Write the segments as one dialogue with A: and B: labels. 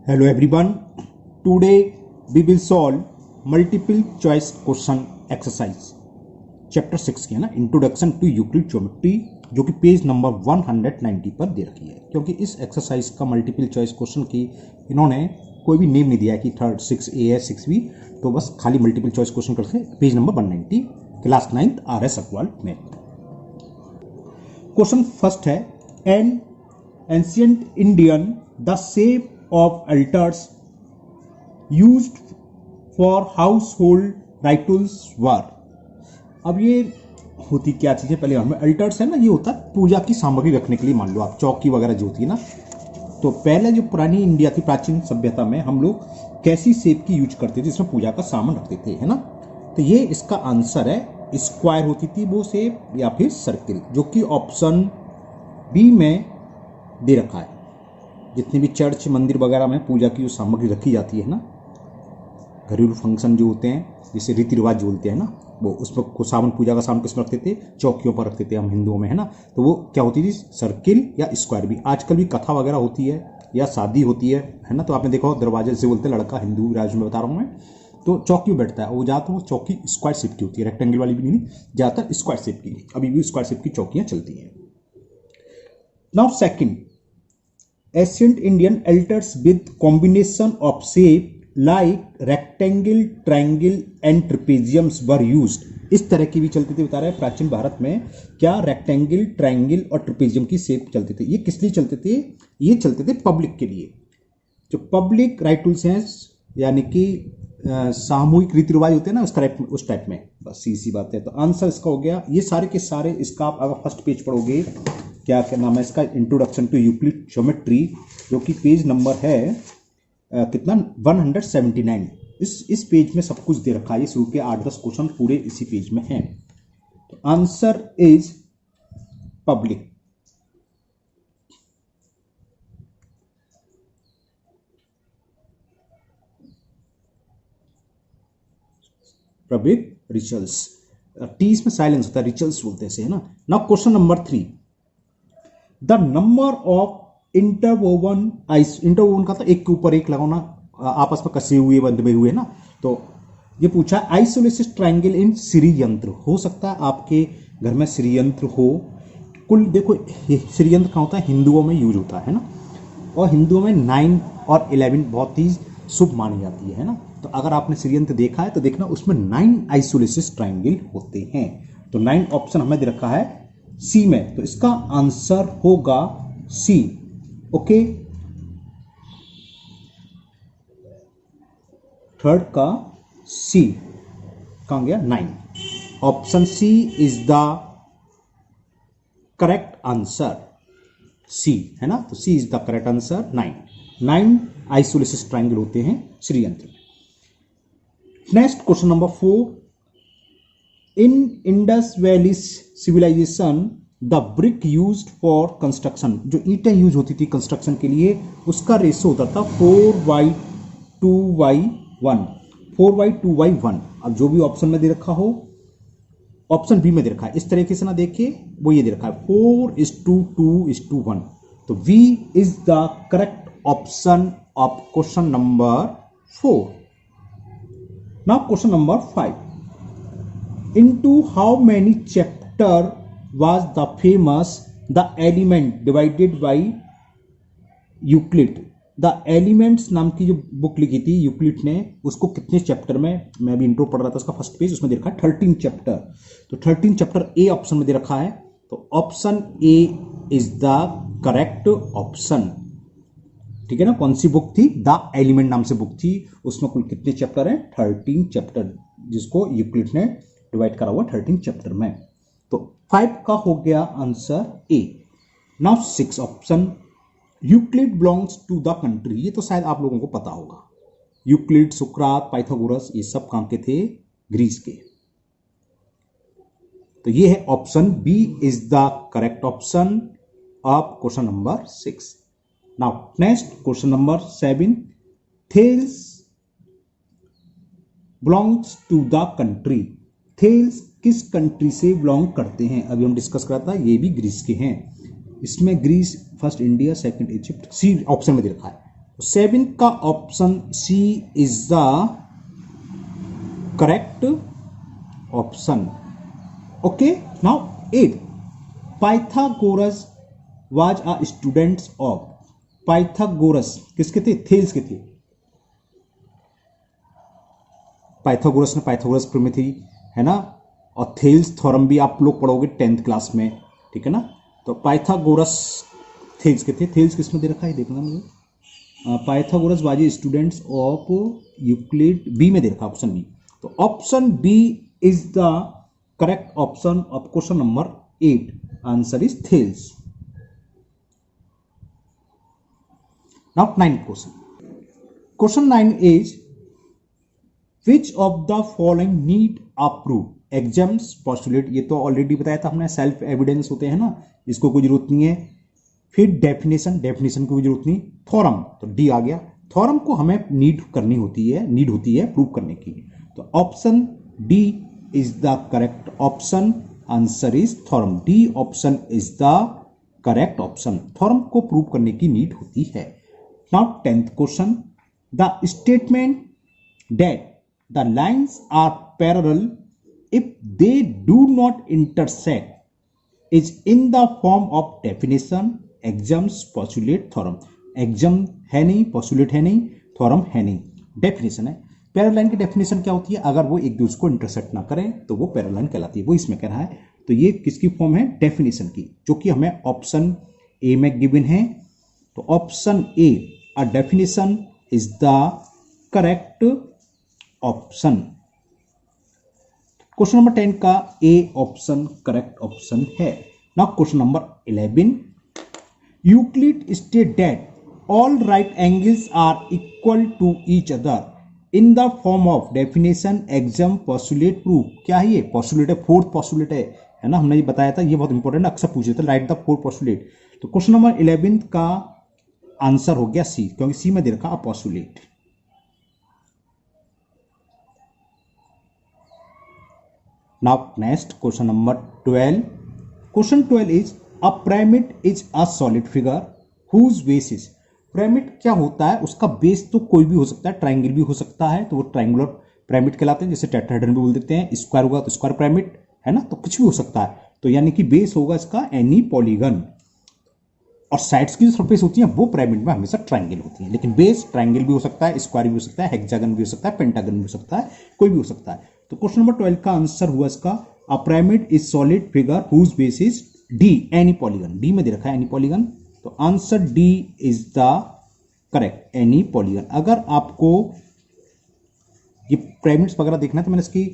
A: Hello everyone. Today we will solve multiple choice question exercise. Chapter 6 की है ना, introduction to Euclid geometry, जो कि पेज नंबर 190 पर दे रखी है। क्योंकि इस एक्सरसाइज का मल्टीपल चॉइस क्वेश्चन की इन्होंने कोई भी नेम नहीं दिया है कि थर्ड 6A है 6B, तो बस खाली मल्टीपल चॉइस क्वेश्चन करते हैं। Page number 190, class 9th RS Agarwal math. Question first है, an ancient Indian the shape of altars used for household rituals were। अब ये होती क्या चीज़ है, पहले हमें अल्टर्स है ना, ये होता है पूजा की सामग्री रखने के लिए। मान लो आप चौकी वगैरह जो होती है ना, तो पहले जो पुरानी इंडिया की प्राचीन सभ्यता में हम लोग कैसी शेप की यूज करते थे जिसमें पूजा का सामान रखते थे, है ना। तो ये इसका आंसर है, स्क्वायर होती थी वो शेप या फिर सर्किल, जो कि ऑप्शन बी में दे रखा है। जितने भी चर्च मंदिर वगैरह में पूजा की जो सामग्री रखी जाती है ना, घरेलू फंक्शन जो होते हैं, जिसे रीति रिवाज बोलते हैं ना, वो उसमें सामान, पूजा का सामान किसमें रखते थे? चौकियों पर रखते थे हम हिंदुओं में, है ना। तो वो क्या होती थी? सर्किल या स्क्वायर। भी आजकल भी कथा वगैरह होती है या शादी होती है ना, तो आपने देखा हो दरवाजे से बोलते हैं, लड़का हिंदू राज्य में बता रहा हूँ मैं, तो चौकी में बैठता है। वो ज़्यादातर वो चौकी स्क्वायर शेप की होती है, रेक्टेंगल वाली भी नहीं, ज़्यादातर स्क्वायर शेप की। अभी भी स्क्वायर शेप की चौकियाँ चलती हैं। Now second, ancient Indian altars with combination of shape like rectangle, triangle and trapeziums were used। इस तरह की भी चलती थी, बता रहे हैं प्राचीन भारत में क्या रेक्टेंगल, ट्रायंगल और ट्रेपेजियम की शेप चलती थी। ये किस लिए चलते थे? ये चलते थे पब्लिक के लिए। जो पब्लिक राइटुल्स हैं, यानी कि सामूहिक रीति रिवाज होते हैं ना, उस टाइप में। बस सी बात है। तो आंसर इसका हो गया। ये सारे के सारे इसका आप अगर फर्स्ट पेज पढ़ोगे, क्या नाम है इसका, इंट्रोडक्शन टू यूक्लिड ज्योमेट्री, जो कि पेज नंबर है कितना, 179। इस पेज में सब कुछ दे रखा है। ये शुरू के 8-10 क्वेश्चन पूरे इसी पेज में हैं। तो answer is public. Public rituals, T इसमें साइलेंस होता है, रिचुअल्स बोलते हैं इसे, है ना। Now question number 3, the number of interwoven ice. Interwoven का था एक के ऊपर एक लगाना, आपस में कसे हुए बंधे हुए ना। तो ये पूछा आइसोलेसिस ट्रायंगल इन श्री यंत्र। हो सकता है आपके घर में श्री यंत्र हो। कुल देखो, श्री यंत्र कहाँ होता है? हिंदुओं में यूज होता है ना, और हिंदुओं में 9 और 11 बहुत ही शुभ मानी जाती है ना। तो अगर आपने श्री यंत्र देखा है तो देखना उसमें 9 आइसोलेसिस ट्रायंगल होते हैं। तो 9 ऑप्शन हमें दे रखा है सी में, तो इसका आंसर होगा सी। ओके, थर्ड का सी कहां गया? 9। Option C is the correct answer. C है ना, तो C is the correct answer. 9 isosceles triangle होते हैं श्री यंत्र में। Next question number 4, in Indus valley civilization the brick used for construction. जो ईंटें यूज होती थी कंस्ट्रक्शन के लिए, उसका रेशो होता था 4:2:1। 4:2:1। अब जो भी ऑप्शन में दे रखा हो, ऑप्शन बी में दे रखा है, इस तरीके से ना देखिए, वो ये दे रखा है 4:2:1। तो B is the correct option of question number 4। Now question number 5, into how many chapter was the famous the element divided by Euclid। the elements नाम की जो बुक लिखी थी यूक्लिड ने, उसको कितने चैप्टर में, मैं अभी इंट्रो पढ़ रहा था उसका फर्स्ट पेज, उसमें दे रखा है 13 चैप्टर। तो 13 चैप्टर ए ऑप्शन में दे रखा है, तो option A is the correct option. ठीक है ना। कौन सी बुक थी? द एलिमेंट नाम से बुक थी। उसमें कुल कितने चैप्टर हैं? 13 चैप्टर, जिसको यूक्लिड ने डिवाइड करा हुआ 13 चैप्टर में। तो 5 का हो गया answer A. Now 6 option, Euclid belongs to the country. ये तो शायद आप लोगों को पता होगा। यूक्लिड, सुकरात, पाइथागोरस, ये सब कहां के थे? ग्रीस के। तो ये है option B is the correct option of question number 6। Now next question number 7, Thales belongs to the country. Thales किस कंट्री से बिलोंग करते हैं? अभी हम डिस्कस करा था, ये भी ग्रीस के हैं। इसमें Greece first India, second Egypt, C option में दे रखा है। सेवेंथ का option C is the correct option. Okay, now 8, Pythagoras was a students of. Pythagoras किसके थे? थेल्स के थे। पाइथागोरस ने पाइथागोरस प्रमेय है ना, और थेल्स थ्योरम भी आप लोग पढ़ोगे 10th क्लास में, ठीक है ना। तो पाइथागोरस थेल्स के थे। थेल्स किसमें दे रखा है देखना मुझे। Pythagoras was students of Euclid, B में दे रखा, ऑप्शन बी। तो option B is the correct option of question number 8। Answer is Thales. Now 9th question. Question 9 is, which of the following need a proof? Exams postulate, ये तो already बताया था हमने, self evidence होते हैं ना, इसको कोई जरूरत नहीं है। फिर डेफिनेशन, डेफिनेशन की कोई जरूरत नहीं। थ्योरम, तो डी आ गया। थ्योरम को हमें नीड होती है प्रूव करने की। तो option D is the correct option. Answer is theorem. D option is the correct option. Theorem को प्रूव करने की नीड होती है। Now 10th question, the statement that the lines are parallel if they do not intersect is in the form of definition, axioms, postulate, theorem। axiom है नहीं, postulate है नहीं, theorem है नहीं, definition है। पैरेलल लाइन की डेफिनेशन क्या होती है? अगर वो एक दूसरे को इंटरसेक्ट ना करें तो वो पैरेलल लाइन कहलाती है। वो इसमें कह रहा है। तो ये किसकी फॉर्म है? डेफिनेशन की, जो कि हमें ऑप्शन ए में गिवन है। तो option A, a definition is the correct option। Question number 10 का ए ऑप्शन करेक्ट ऑप्शन है। Now question number 11, Euclid state that all right angles are equal to each other in the form of definition, exam, postulate, proof. क्या है ये? Postulate है, fourth postulate है ना, हमने ये बताया था, ये बहुत इंपॉर्टेंट है, अक्सर पूछे थे, राइट द फोर्थ पोस्टुलेट। तो क्वेश्चन नंबर 11 का आंसर हो गया सी, क्योंकि सी में दे रखा postulate. Now next question number 12। Question 12 is, a pyramid is a solid figure whose base is. Pyramid क्या होता है? उसका बेस तो कोई भी हो सकता है, ट्राइंगल भी हो सकता है, तो वो ट्राइंगुलर पिरामिड कहलाते हैं। जैसे टेट्राहेड्रन भी बोल देते हैं। स्क्वायर होगा तो स्क्वायर पिरामिड, है ना, तो कुछ भी हो सकता है। तो यानी कि बेस होगा इसका एनी पॉलीगन, और साइड्स की जो सरफेस होती है वो पिरामिड में हमेशा ट्रायंगल होती है। लेकिन बेस ट्रायंगल भी हो सकता है, स्क्वायर भी हो सकता है, हेक्सागन भी हो सकता है, पेंटागन भी हो सकता है, कोई भी हो सकता है। तो क्वेश्चन नंबर 12 का आंसर हुआ इसका, a pyramid is solid figure whose base is D, any polygon. D में दे रखा है एनी पॉलीगन। तो answer D is the correct, any polygon. अगर आपको ये पिरामिड्स वगैरह देखना है तो मैंने इसकी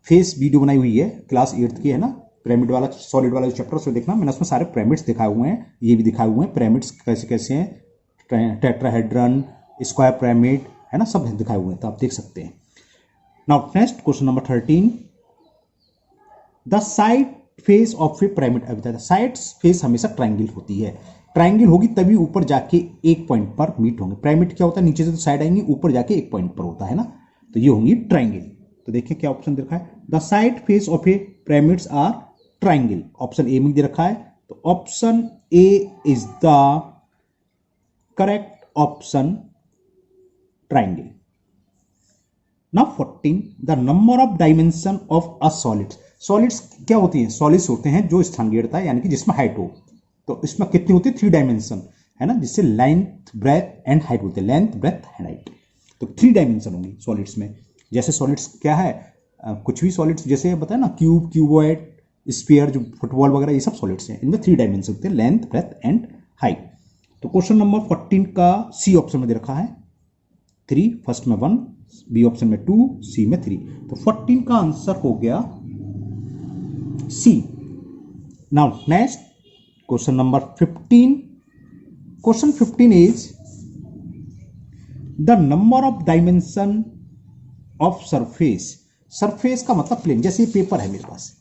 A: फेस वीडियो बनाई हुई है, क्लास 8th की, है ना, पिरामिड वाला, सॉलिड वाला जो चैप्टर उसमें देखना। मैंने उसमें सारे पिरामिड्स दिखाए हुए हैं, ये भी दिखाए हुए हैं पिरामिड्स कैसे कैसे हैं, टेट्राहेड्रन, स्क्वायर पिरामिड, है ना, सब दिखाए हुए हैं, तो आप देख सकते हैं। Now next question number 13, the side face of A pyramid. अभी बताया साइड फेस हमेशा ट्रायंगल होती है, ट्रायंगल होगी तभी ऊपर जाके एक पॉइंट पर मीट होंगे। पिरामिड क्या होता है? नीचे से तो साइड आएंगी, ऊपर जाके एक पॉइंट पर होता है ना, तो ये होंगी ट्रायंगल। तो देखिए क्या ऑप्शन दे रखा है, the side face of a pyramids are triangle. Option A में दे रखा है, तो option A is the correct option, triangle. Now 14, the number of dimension of a solids. Solids क्या होती हैं? सॉलिड्स होते हैं जो स्थान घेरता है, यानी कि जिसमें हाइट हो। तो इसमें कितनी होती है? 3 डायमेंशन, है ना, जिससे लेंथ, ब्रेथ एंड हाइट बोलते हैं, लेंथ, ब्रेथ एंड हाइट। तो 3 डायमेंशन होंगी सॉलिड्स में। जैसे सॉलिड्स क्या है, कुछ भी सॉलिड्स जैसे बताया ना, क्यूब, क्यूबॉइड, स्फीयर, जो फुटबॉल वगैरह, ये सब सॉलिड्स हैं। इनमें 3 डायमेंशन होते हैं, लेंथ, ब्रेथ एंड हाइट। तो क्वेश्चन नंबर 14 का सी ऑप्शन में दे रखा है 3, फर्स्ट में 1, बी ऑप्शन में 2, सी में 3। तो 14 का आंसर हो गया C. Now next question number 15। Question 15 is, the number of dimension of surface. Surface का मतलब प्लेन, जैसे ये पेपर है मेरे पास,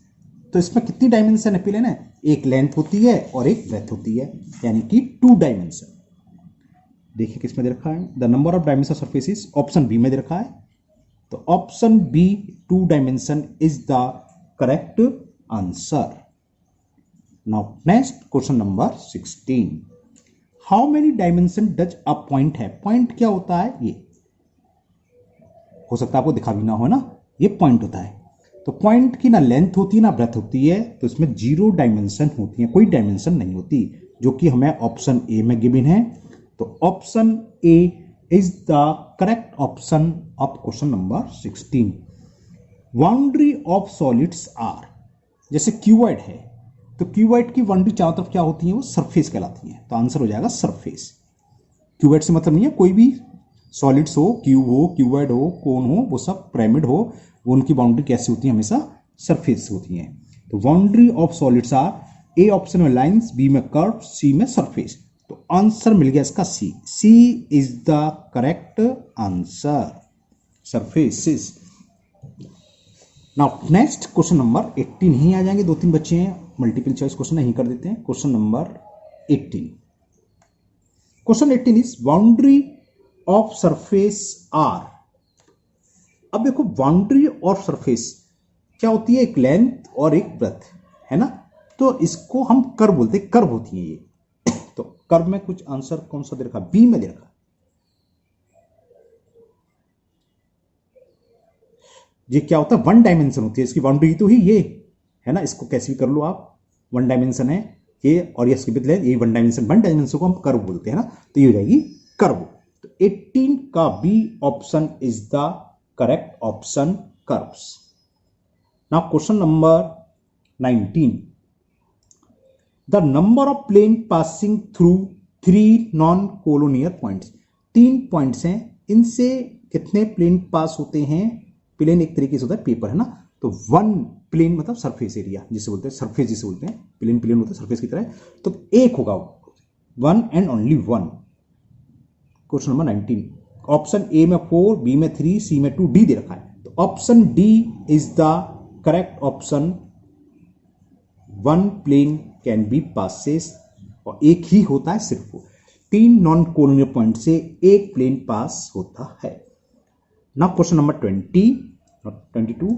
A: तो इसमें कितनी डायमेंशन है प्लेन है? एक लेंथ होती है और एक ब्रेथ होती है, यानी कि 2 डायमेंशन। देखिए किसमें दे रखा है, the number of dimension surface is, option B में दे रखा है। तो option B 2 dimension is the correct answer. Now next question number 16, how many dimension does a point है? पॉइंट क्या होता है? ये हो सकता है आपको दिखा भी ना हो ना, ये पॉइंट होता है। तो पॉइंट की ना लेंथ होती है ना ब्रेथ होती है, तो इसमें 0 डायमेंशन होती है, कोई डायमेंशन नहीं होती, जो कि हमें ऑप्शन ए में गिवन है। तो option A is the correct option of question number 16। Boundary of solids are, जैसे क्यूबॉइड है तो क्यूबॉइड की बाउंड्री चारों तरफ क्या होती है? वो सरफेस कहलाती है। तो आंसर हो जाएगा सरफेस। क्यूबॉइड से मतलब नहीं है कोई भी सॉलिड्स हो, क्यूब हो, क्यूबॉइड हो, कोन हो, वो सब पिरामिड हो, वो उनकी बाउंड्री कैसी होती है? हमेशा सरफेस होती है। तो boundary of solids are, A option में लाइंस, बी में कर्व, सी में सरफेस। तो आंसर मिल गया इसका C. C is the correct answer, surfaces. Now next question number 18 ही आ जाएंगे, 2-3 बच्चे हैं, मल्टीपल चॉइस क्वेश्चन नहीं कर देते हैं। Question number 18, question 18 is boundary of surface are. अब देखो बाउंड्री और सरफेस क्या होती है? एक लेंथ और एक ब्रेथ है ना, तो इसको हम कर्व बोलते हैं, कर्व होती है ये। तो कर्व में कुछ आंसर कौन सा दे रखा? बी में दे रखा। ये क्या होता है? 1 डायमेंशन होती है इसकी बाउंड्री, तो ही ये है ना, इसको कैसे भी कर लो आप, 1 डायमेंशन है ये, और ये इसकी लेंथ, ये 1 डायमेंशन, 1 डायमेंशन को हम कर्व बोलते हैं ना, तो ये हो जाएगी कर्व। तो 18 का B option is the correct option, curves. Now question number 19, the number of plane passing through 3 non collinear points. 3 points हैं, इनसे कितने प्लेन पास होते हैं? प्लेन एक तरीके से होता है पेपर है ना, तो 1 प्लेन मतलब सरफेस एरिया जिसे बोलते हैं, सरफेस जिसे बोलते हैं, प्लेन प्लेन होता है सरफेस की तरह, तो एक होगा 1 and only 1। Question number 19, option A में 4, बी में 3, सी में 2, डी दे रखा है। तो option D is the correct option. 1 plane can be passes, और एक ही होता है सिर्फ, 3 नॉन कोलोनियल पॉइंट से एक प्लेन पास होता है। नाउ क्वेश्चन नंबर 22,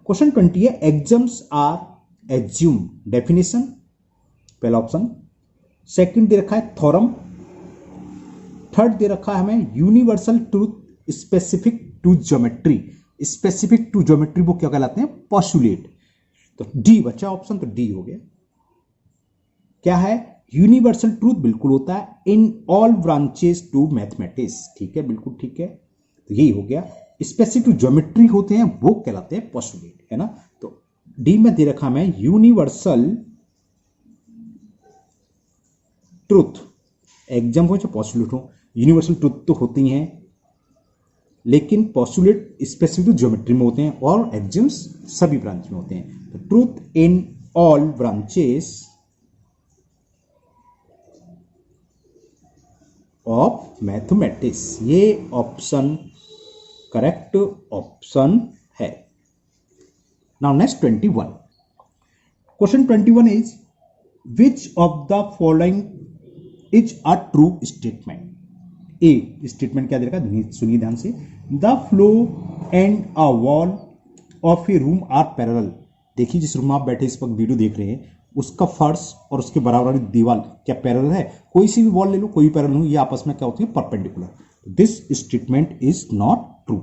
A: क्वेश्चन 20 है एग्जाम्स आर एज्यूम। डेफिनेशन पहला ऑप्शन, सेकंड दे रखा है थ्योरम, थर्ड दे रखा है हमें universal truth specific to geometry. Specific to geometry वो क्या कहलाते हैं? पोस्टुलेट। तो डी बचा ऑप्शन, तो डी हो गया। क्या है? यूनिवर्सल ट्रूथ बिल्कुल होता है in all branches to mathematics, ठीक है, बिल्कुल ठीक है, तो यही हो गया। स्पेसिफिक टू ज्योमेट्री होते हैं वो कहलाते हैं पोस्टुलेट, है ना। तो डी में दे रखा मैं यूनिवर्सल ट्रूथ, एग्जाम हो चाहे पोस्टुलेट हो, यूनिवर्सल ट्रूथ तो होती हैं, लेकिन पोस्टुलेट स्पेसिफिक टू ज्योमेट्री में होते हैं और एग्जाम्स सभी ब्रांच में होते हैं। तो truth in all branches of mathematics, ये ऑप्शन करेक्ट ऑप्शन है। Now next 21, question 21 is which of the following is a true statement. A statement क्या दे रखा है, सुनिए ध्यान से। The flow and a wall of a room are parallel. देखिए जिस रूम में आप बैठे इस वक्त वीडियो देख रहे हैं, उसका फर्श और उसके बराबर वाली दीवार क्या पैरेलल है? कोई सी भी वॉल ले लो, कोई पैरेलल हो, ये आपस में क्या होती है? Perpendicular. This statement is not true.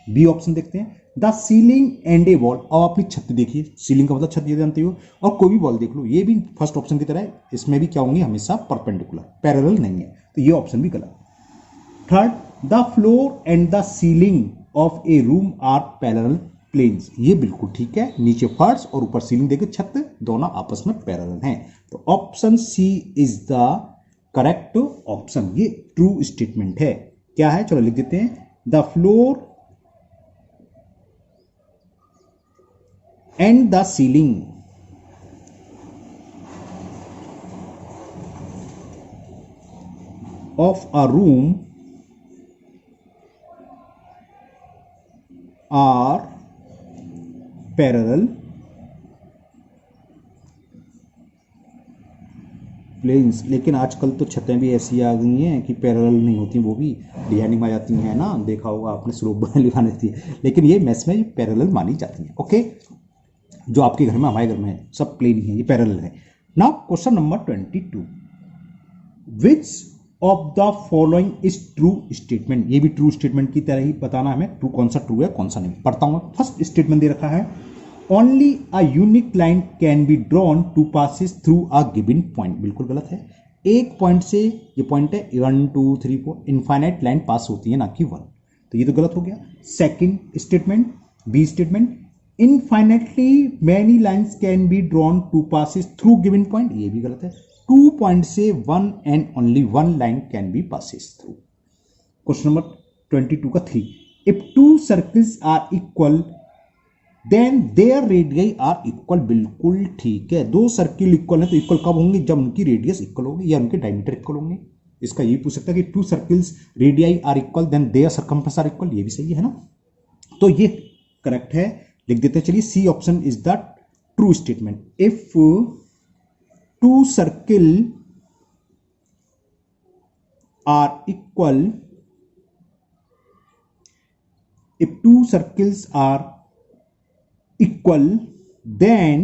A: B option देखते हैं, the ceiling and a wall. और अपनी छत देखिए, सीलिंग का मतलब छत ये जानते हो, और कोई भी वॉल देख लो, ये भी फर्स्ट ऑप्शन की तरह है, इसमें भी क्या होंगे? हमेशा परपेंडिकुलर, पैरेलल नहीं है, तो ये ऑप्शन भी गलत। Third, the floor and the ceiling of a room are parallel planes, ये बिल्कुल ठीक है, नीचे फर्श और ऊपर सीलिंग देखिए छत, दोनों आपस में पैरेलल हैं। तो option C is the correct option, ये ट्रू स्टेटमेंट है। क्या है? चलो लिख देते हैं, the floor and the ceiling of a room are parallel planes. लेकिन आजकल तो छतें भी ऐसी आ गई हैं कि पैरेलल नहीं होती, वो भी डिजाइनिंग में आ जाती हैं ना, देखा होगा आपने, स्लोप बना देती है, लेकिन ये मैथ्स में पैरेलल मानी जाती हैं। ओके, जो आपके घर में हमारे घर में है सब प्लेन ही है, ये पैरेलल है। Now question number 22, which of the following is true statement. ये भी ट्रू स्टेटमेंट की तरह ही बताना हमें, ट्रू कौन सा ट्रू है कौन सा नहीं। पढ़ता हूं। फर्स्ट स्टेटमेंट दे रखा है, only a unique line can be drawn to passes through a given point. बिल्कुल गलत है। एक पॉइंट से, ये पॉइंट है 1 2 3 4, इनफाइनाइट लाइन पास होती है ना कि 1, तो ये तो गलत हो गया। Second statement, B statement, infinitely many lines can be drawn to passes through given point, ये भी गलत है। 2 पॉइंट से 1 and only 1 line can be passes through. Question number 22 का 3, if 2 circles are equal then their radii are equal. बिल्कुल ठीक है। 2 circle equal है तो इक्वल कब होंगे? जब उनकी रेडियस इक्वल होगी या उनके डायमीटर इक्वल होंगे। इसका ये पूछ सकता है कि 2 circles radii are equal then their circumference are equal, ये भी सही है ना, तो ये करेक्ट है, लिख देते हैं। चलिए C option is the true statement. If 2 circle are equal, if 2 circles are equal then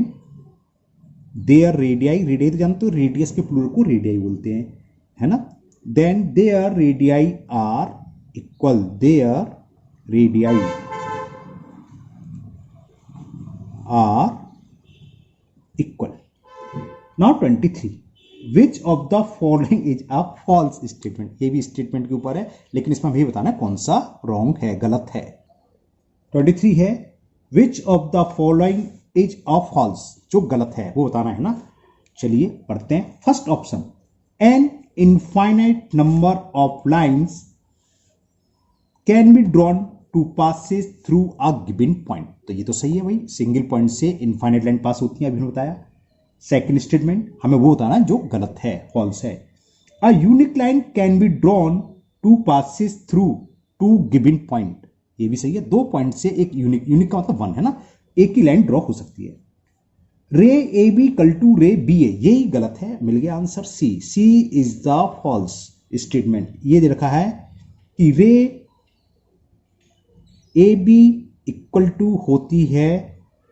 A: their radii तो जानते हो रेडियस के प्लूरल को रेडियाई बोलते हैं, है ना, then their radii are equal, their radii are equal. Now 23, which of the following is a false statement। ये भी स्टेटमेंट के ऊपर है लेकिन इसमें भी बताना है कौन सा रॉन्ग है, गलत है। 23 है, which of the following is a false, जो गलत है वो बताना है ना। चलिए पढ़ते हैं। First option, an infinite number of lines can be drawn to passes through a given point, तो ये तो सही है भाई, सिंगल पॉइंट से इनफाइनाइट लाइन पास होती है, अभी बताया। सेकेंड स्टेटमेंट हमें वो बताना है जो गलत है, फॉल्स है। A unique line can be drawn to passes through 2 given point, ये भी सही है। 2 पॉइंट से एक यूनिक, यूनिक का मतलब 1 है ना, एक ही लाइन ड्रॉ हो सकती है। Ray A B equal to ray B A, यही गलत है, मिल गया answer C. C is the false statement. ये दे रखा है कि रे ए बी इक्वल टू होती है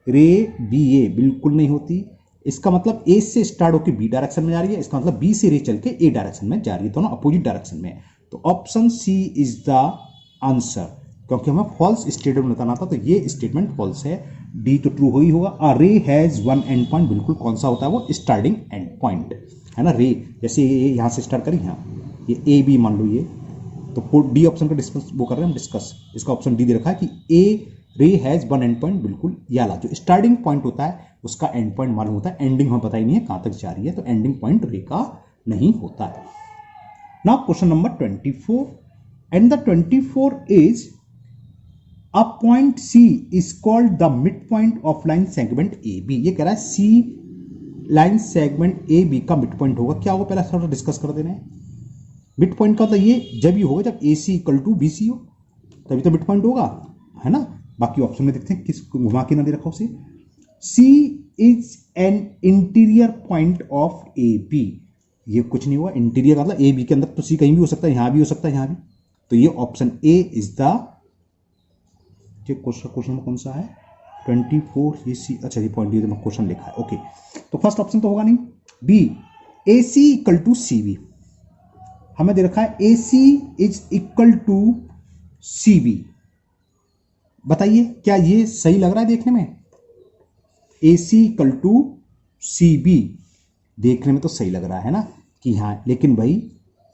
A: रे बी ए, बिल्कुल नहीं होती। इसका मतलब ए से स्टार्ट होकर बी डायरेक्शन में जा रही है, इसका मतलब बी से रे चल के ए डायरेक्शन में जा रही है, दोनों अपोजिट डायरेक्शन में। तो option C is the answer, क्योंकि हमें फॉल्स स्टेटमेंट बताना था तो ये स्टेटमेंट फॉल्स है। डी तो ट्रू हो ही होगा। अ रे हैज 1 एंड पॉइंट, बिल्कुल कौन सा होता है वो? स्टार्टिंग एंड पॉइंट, है ना। रे जैसे ये यहाँ से स्टार्ट करें, यहाँ ये ए बी मान लो, ये तो डी ऑप्शन का डिस्कस वो कर रहे हैं हम डिस्कस। इसका ऑप्शन डी दे रखा है कि ए रे हैज 1 एंड पॉइंट, बिल्कुल ये वाला जो स्टार्टिंग पॉइंट होता है उसका एंड पॉइंट मालूम होता है, एंडिंग हमें पता ही नहीं है कहां तक जा रही है, तो एंडिंग पॉइंट रे का नहीं होता है। Now question number 24, and the 24 is a point C is called the mid point of line segment A B. ये कह रहा है C line segment A B का मिड पॉइंट होगा। क्या होगा पहले थोड़ा डिस्कस कर देना है। मिड पॉइंट का मतलब ये जब ये होगा जब ए सी इक्वल टू बी सी हो, तभी तो मिड पॉइंट होगा, है ना। बाकी ऑप्शन में देखते हैं किस घुमा के ना दे रखा उसे। C is an interior point of A B, ये कुछ नहीं हुआ। इंटीरियर मतलब ए बी के अंदर तो सी कहीं भी हो सकता है, यहां भी हो सकता है, यहां भी, तो ये ऑप्शन ए इज द, ये क्वेश्चन में कौन सा है 24, ये सी, अच्छा ये पॉइंट, ये क्वेश्चन लिखा है, ओके। तो फर्स्ट ऑप्शन तो होगा नहीं। B, A C equal to C B, हमें दे रखा है A C is equal to C B. बताइए क्या ये सही लग रहा है देखने में? A C equal to C B देखने में तो सही लग रहा है ना कि हाँ, लेकिन भाई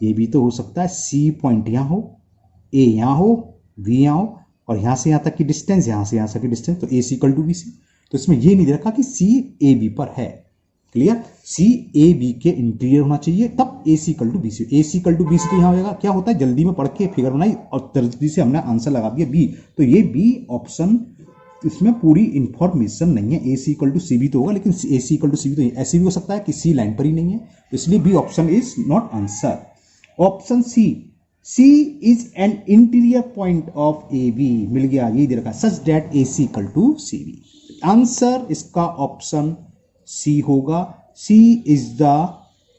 A: ये भी तो हो सकता है सी पॉइंट यहां हो, ए यहां हो, वी यहां हो, और यहां से यहां तक की डिस्टेंस, यहां से यहां तक की डिस्टेंस, तो A C equal to B C. तो इसमें ये नहीं दे रखा कि सी ए बी पर है। क्लियर? सी ए बी के इंटीरियर होना चाहिए, तब A C equal to B C. A C equal to B C तो यहां हो जाएगा। क्या होता है, जल्दी में पढ़ के फिगर बनाई और जल्दी से हमने आंसर लगा दिया बी, तो ये बी ऑप्शन, इसमें पूरी इंफॉर्मेशन नहीं है। A C equal to C B तो होगा, लेकिन ए C equal to C B तो ऐसे भी हो सकता है कि सी लाइन पर ही नहीं है, तो इसलिए B option is not answer. Option C, C is an interior point of A B, मिल गया, यही दे रखा, such that A C equal to C B. Answer इसका ऑप्शन सी होगा। C is the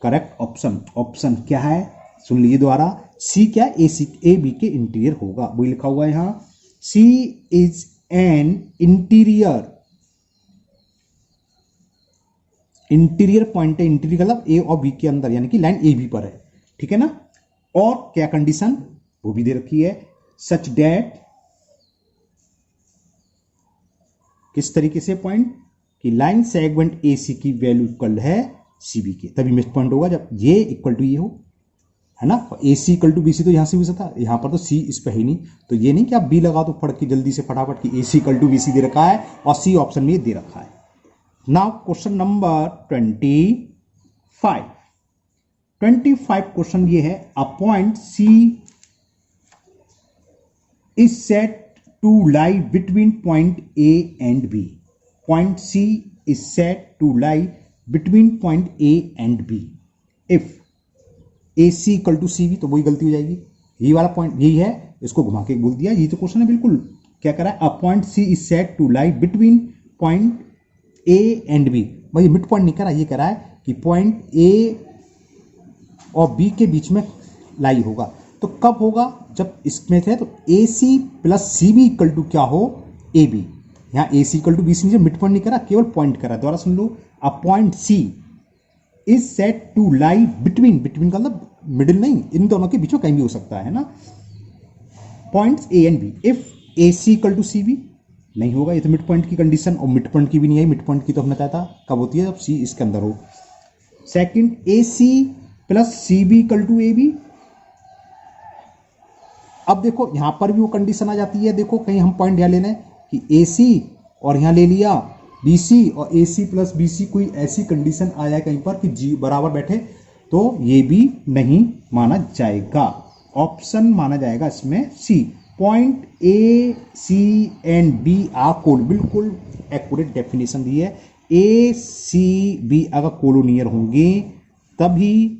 A: correct option. Option क्या है सुन लीजिए दोबारा, सी क्या, ए सी ए बी के इंटीरियर होगा, वही लिखा हुआ है यहां। C is an interior, interior point है, इंटीरियर मतलब ए और बी के अंदर, यानी कि लाइन ए बी पर है, ठीक है ना। और क्या कंडीशन वो भी दे रखी है, सच डेट, किस तरीके से पॉइंट कि लाइन सेगमेंट ए सी की वैल्यू इक्वल है सी बी के, तभी मिड पॉइंट होगा जब ये इक्वल टू ये हो, है ना। ए C equal to B C तो यहां से भी था, यहां पर तो सी इस पे ही नहीं, तो ये नहीं कि आप बी लगा तो फट के जल्दी से फटाफट कि ए सी इक्वल टू बी सी दे रखा है और सी ऑप्शन में ये दे रखा है। Now question number 25। 25 क्वेश्चन ये है, a point C is set to lie between point A and B. Point C is set to lie between point A and B if A C equal to C B, तो वही गलती हो जाएगी, यही वाला point यही है, इसको घुमा के बोल दिया, यही तो क्वेश्चन है बिल्कुल। क्या करा है, a point C is set to lie between point A and B, भाई मिड पॉइंट नहीं करा, ये करा है कि पॉइंट ए और बी के बीच में लाई होगा। तो कब होगा, जब इसमें थे तो A C plus C B equal to क्या हो, ए बी। यहाँ A C equal to B C नहीं, मिड पॉइंट नहीं करा, केवल पॉइंट करा। दोबारा सुन लो, a point C is set to lie between, between का मतलब मिडिल नहीं, इन दोनों के बीच में कहीं भी हो सकता है ना, points A and B. If A C equal to C B नहीं होगा, ये तो मिड पॉइंट की कंडीशन, और मिड पॉइंट की भी नहीं है, मिड पॉइंट की तो हमने कहा था कब होती है, जब सी इसके अंदर हो। Second, A C plus C B equal to A B. अब देखो यहां पर भी वो कंडीशन आ जाती है, देखो कहीं हम पॉइंट यहां लेना है कि ए सी और यहां ले लिया बी सी, और ए सी प्लस बी सी, कोई ऐसी कंडीशन आ जाए कहीं पर कि जी बराबर बैठे, तो ये भी नहीं माना जाएगा, ऑप्शन माना जाएगा इसमें C. Point A C and B are col, बिल्कुल एक्यूरेट डेफिनेशन दी है, ए सी बी अगर कोलोनियर होंगे तभी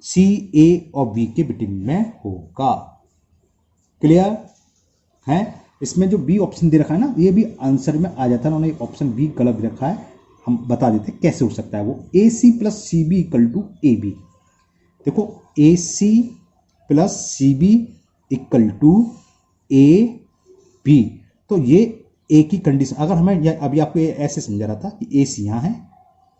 A: सी ए और बी के बिटवीन में होगा। क्लियर है, इसमें जो बी ऑप्शन दे रखा है ना, ये भी आंसर में आ जाता है, उन्होंने ऑप्शन बी गलत दे रखा है, हम बता देते हैं कैसे हो सकता है वो। A C plus C B equal to A B, देखो A C plus C B equal to A B, तो ये ए की कंडीशन, अगर हमें अभी आपको ऐसे समझा रहा था कि ए सी यहाँ है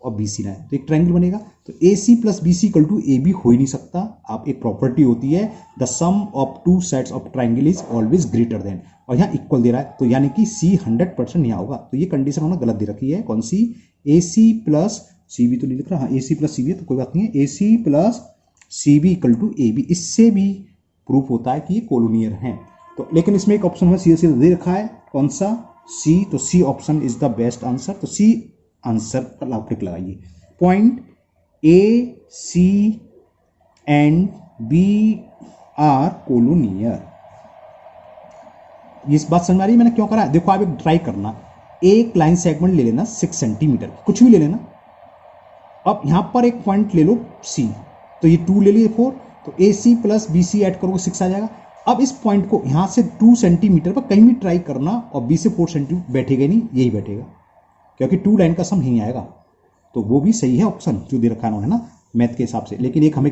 A: और बी सी ना है, तो एक ट्रायंगल बनेगा, तो A C plus B C equal to A B हो ही नहीं सकता। आप एक प्रॉपर्टी होती है, the sum of two sets of triangle is always greater than, और यहाँ इक्वल दे रहा है, तो यानी कि सी 100% यहाँ होगा, तो ये कंडीशन उन्होंने गलत दे रखी है। कौन सी, A C plus C B तो नहीं लिख रहा, हाँ ए सी प्लस सी बी तो कोई बात नहीं है, A C plus C B equal to A B, इससे भी प्रूफ होता है कि ये कोलोनियर हैं। तो लेकिन इसमें एक ऑप्शन में सीधे दे रखा है, कौन सा, सी, तो C option is the best answer, तो सी आंसर पर आप टिक लगाइए। Point A C and B are collinear, ये इस बात समझ में आ रही है मैंने क्यों करा है। देखो आप एक ट्राई करना, एक लाइन सेगमेंट ले लेना 6 सेंटीमीटर, कुछ भी ले लेना, अब यहां पर एक पॉइंट ले लो सी, तो ये 2 ले लीजिए 4, तो A C plus B C add करोगे 6 आ जाएगा। अब इस पॉइंट को यहां से 2 सेंटीमीटर पर कहीं भी ट्राई करना, और बी से 4 सेंटीमीटर बैठेगा नहीं, यही बैठेगा, क्योंकि 2 लाइन का सम यहीं आएगा, तो वो भी सही है ऑप्शन जो दे रखा है ना मैथ के हिसाब से। लेकिन एक हमें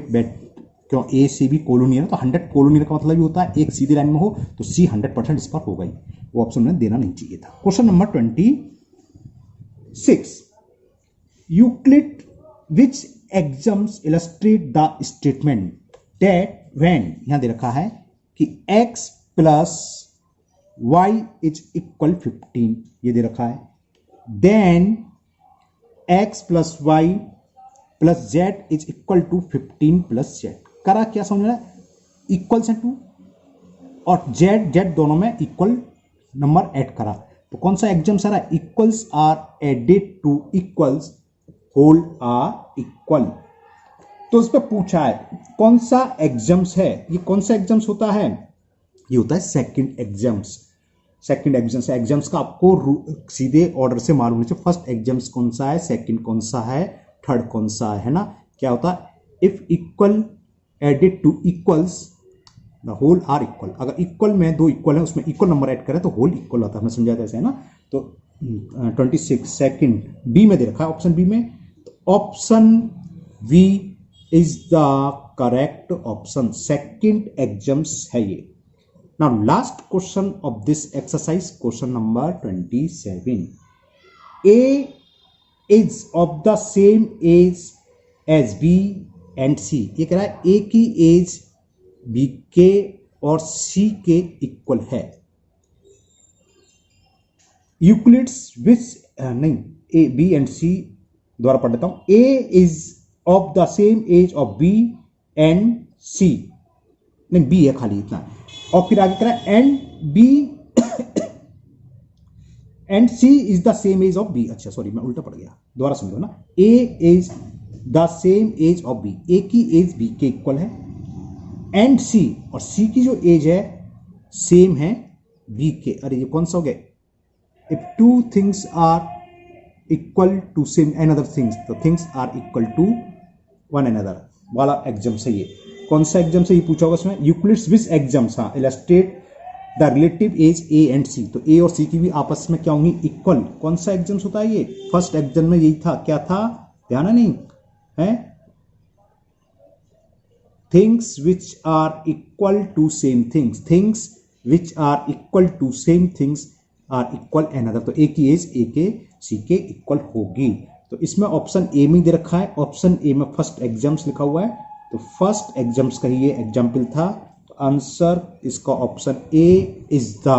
A: क्यों ए सी बी कोलोनियर, तो 100 कोलोनियर का मतलब ये होता है एक सीधी लाइन में हो, तो सी 100% इस पर होगा ही, वो ऑप्शन में देना नहीं चाहिए था। Question number 26, Euclid which exams illustrate the statement that when, यहां दे रखा है कि x plus y is equal 15, ये दे रखा है, then x plus y plus z is equal to 15 plus z। करा क्या समझ रहा है, इक्वल से 2 और z दोनों में इक्वल नंबर ऐड करा, तो कौन सा एग्जाम सारा, equals are added to equals, whole are equal. तो इस पर पूछा है कौन सा एग्जाम्स है, ये कौन सा एग्जाम्स होता है, ये होता है second exams. Second exams, exams का आपको सीधे ऑर्डर से मालूम है, फर्स्ट एग्जाम्स कौन सा है, सेकंड कौन सा है, थर्ड कौन सा है ना। क्या होता है, if equal added to equals the whole are equal, अगर इक्वल में 2 इक्वल है उसमें इक्वल नंबर ऐड करें तो होल इक्वल होता है, हमने समझाया था ऐसे है ना। तो 26 सेकंड बी में दे रखा है, ऑप्शन बी में, option B is the correct option, second exams है ये। Now last question of this exercise, question number 27, A is of the same age as B and C, ये कह रहा है ए की एज बी के और सी के इक्वल है। यूक्लिड्स विच नहीं, ए बी एंड सी द्वारा पढ़ लेता हूं। A is of the same age of B and C, नहीं बी है खाली इतना, और फिर आगे करा and B and C is the same age of B. अच्छा सॉरी मैं उल्टा पड़ गया, दोबारा समझो ना। A is the same age of B, A की एज बी के इक्वल है, एंड सी, और सी की जो एज है सेम है बी के। अरे ये कौन सा हो गया? If two things are equal to same another things, तो things are equal to one another वाला एग्जाम से, ये कौन सा एग्जाम से ये पूछा होगा इसमें? यूक्लिड्स विच एग्जाम्स, हाँ, illustrate the relative age A and C, तो ए और सी की भी आपस में क्या होंगी? इक्वल। कौन सा एग्जाम्स होता है ये? फर्स्ट एग्जाम में यही था, क्या था ध्यान नहीं है? Things which are equal to same things, things which are equal to same things are equal another, तो ए की एज ए के सी के इक्वल होगी। तो इसमें ऑप्शन ए में दे रखा है, ऑप्शन ए में फर्स्ट एग्जाम्स लिखा हुआ है, तो फर्स्ट एग्जाम्स का ही ये एग्जाम्पल था। तो आंसर इसका option A is the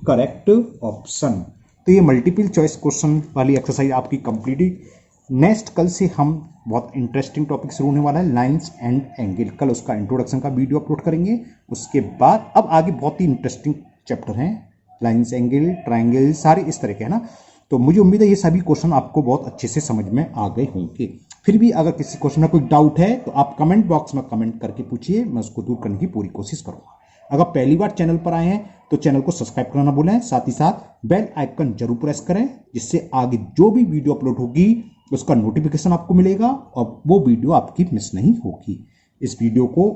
A: correct option. तो ये मल्टीपल चॉइस क्वेश्चन वाली एक्सरसाइज आपकी कंप्लीट हुई। नेक्स्ट कल से हम बहुत इंटरेस्टिंग टॉपिक शुरू होने वाला है, लाइंस एंड एंगल। कल उसका इंट्रोडक्शन का वीडियो अपलोड करेंगे। उसके बाद अब आगे बहुत ही इंटरेस्टिंग चैप्टर हैं, लाइंस, एंगल, ट्राइंगल, सारे इस तरह के है ना। तो मुझे उम्मीद है ये सभी क्वेश्चन आपको बहुत अच्छे से समझ में आ गए होंगे। फिर भी अगर किसी क्वेश्चन में कोई डाउट है तो आप कमेंट बॉक्स में कमेंट करके पूछिए, मैं उसको दूर करने की पूरी कोशिश करूंगा। अगर पहली बार चैनल पर आए हैं तो चैनल को सब्सक्राइब करना भूलें, साथ ही साथ बेल आइकन जरूर प्रेस करें, जिससे आगे जो भी वीडियो अपलोड होगी उसका नोटिफिकेशन आपको मिलेगा और वो वीडियो आपकी मिस नहीं होगी। इस वीडियो को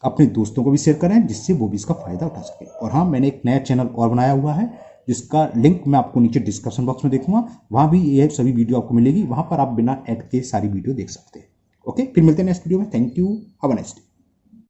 A: अपने दोस्तों को भी शेयर करें, जिससे वो भी इसका फायदा उठा सके। और हाँ, मैंने एक नया चैनल और बनाया हुआ है, जिसका लिंक मैं आपको नीचे डिस्क्रिप्शन बॉक्स में देखूंगा, वहां भी ये सभी वीडियो आपको मिलेगी। वहां पर आप बिना ऐड के सारी वीडियो देख सकते हैं। ओके, फिर मिलते हैं नेक्स्ट वीडियो में। Thank you, have a nice day.